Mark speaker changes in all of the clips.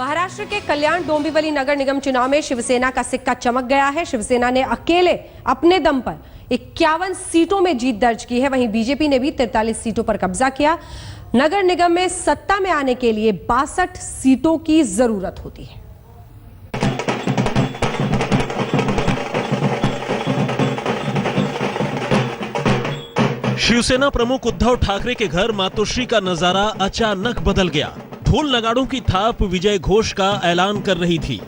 Speaker 1: महाराष्ट्र के कल्याण डोंबिवली नगर निगम चुनाव में शिवसेना का सिक्का चमक गया है। शिवसेना ने अकेले अपने दम पर 51 सीटों में जीत दर्ज की है। वहीं बीजेपी ने भी 43 सीटों पर कब्जा किया। नगर निगम में सत्ता में आने के लिए 62 सीटों की जरूरत होती है।
Speaker 2: शिवसेना प्रमुख उद्धव ठाकरे के घर मातोश्री का नजारा अचानक बदल गया। ढोल नगाड़ों की थाप विजय घोष का ऐलान कर रही थी।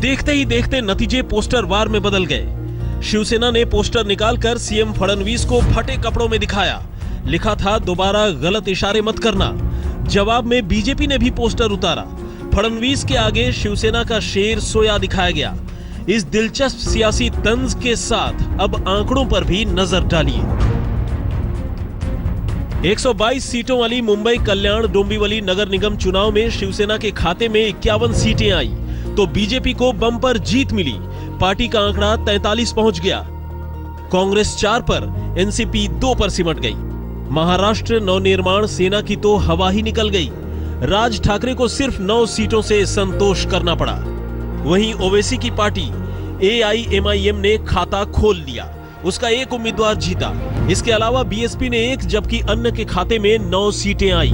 Speaker 2: देखते ही देखते नतीजे पोस्टर वार में बदल गए। शिवसेना ने पोस्टर निकालकर सीएम फडणवीस को फटे कपड़ों में दिखाया। लिखा था, दोबारा गलत इशारे मत करना। जवाब में बीजेपी ने भी पोस्टर उतारा। फडणवीस के आगे शिवसेना का शेर सोया दिखाया गया। इस दिलचस्प सियासी तंज के साथ अब आंकड़ों पर भी नजर डालिए। 122 सीटों वाली मुंबई कल्याण डोंबिवली नगर निगम चुनाव में शिवसेना के खाते में 51 सीटें आई तो बीजेपी को बम्पर जीत मिली। पार्टी का आंकड़ा 43 पहुंच गया। कांग्रेस 4 पर, एनसीपी 2 पर सिमट गई। महाराष्ट्र नवनिर्माण सेना की तो हवा ही निकल गई। राज ठाकरे को सिर्फ 9 सीटों से संतोष करना पड़ा। वहीं ओवैसी की पार्टी AIMIM ने खाता खोल लिया। उसका एक उम्मीदवार जीता। इसके अलावा बीएसपी ने 1 जबकि अन्य के खाते में 9 सीटें आई।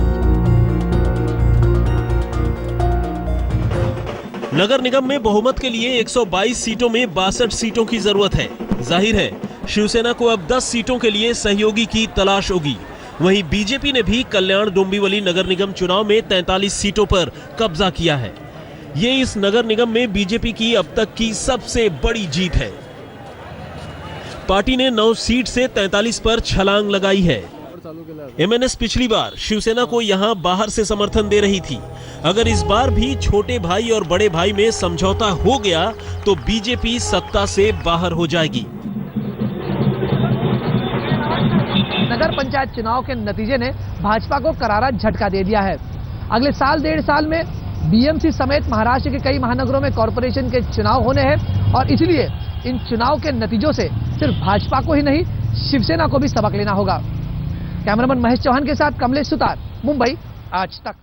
Speaker 2: नगर निगम में बहुमत के लिए 122 सीटों में 62 सीटों की जरूरत है। जाहिर है शिवसेना को अब 10 सीटों के लिए सहयोगी की तलाश होगी। वहीं बीजेपी ने भी कल्याण डोंबिवली नगर निगम चुनाव में 43 सीटों पर कब्जा किया है। ये इस नगर निगम में बीजेपी की अब तक की सबसे बड़ी जीत है। पार्टी ने 9 सीट से 43 पर छलांग लगाई है। MNS पिछली बार शिवसेना को यहां बाहर से समर्थन दे रही थी। अगर इस बार भी छोटे भाई और बड़े भाई में समझौता हो गया तो बीजेपी सत्ता से बाहर हो जाएगी।
Speaker 3: नगर पंचायत चुनाव के नतीजे ने भाजपा को करारा झटका दे दिया है। अगले साल 1.5 साल में BMC समेत महाराष्ट्र के कई महानगरों में कॉरपोरेशन के चुनाव होने हैं और इसलिए इन चुनाव के नतीजों से सिर्फ भाजपा को ही नहीं, शिवसेना को भी सबक लेना होगा। कैमरामैन महेश चौहान के साथ कमलेश सुतार, मुंबई, आज तक।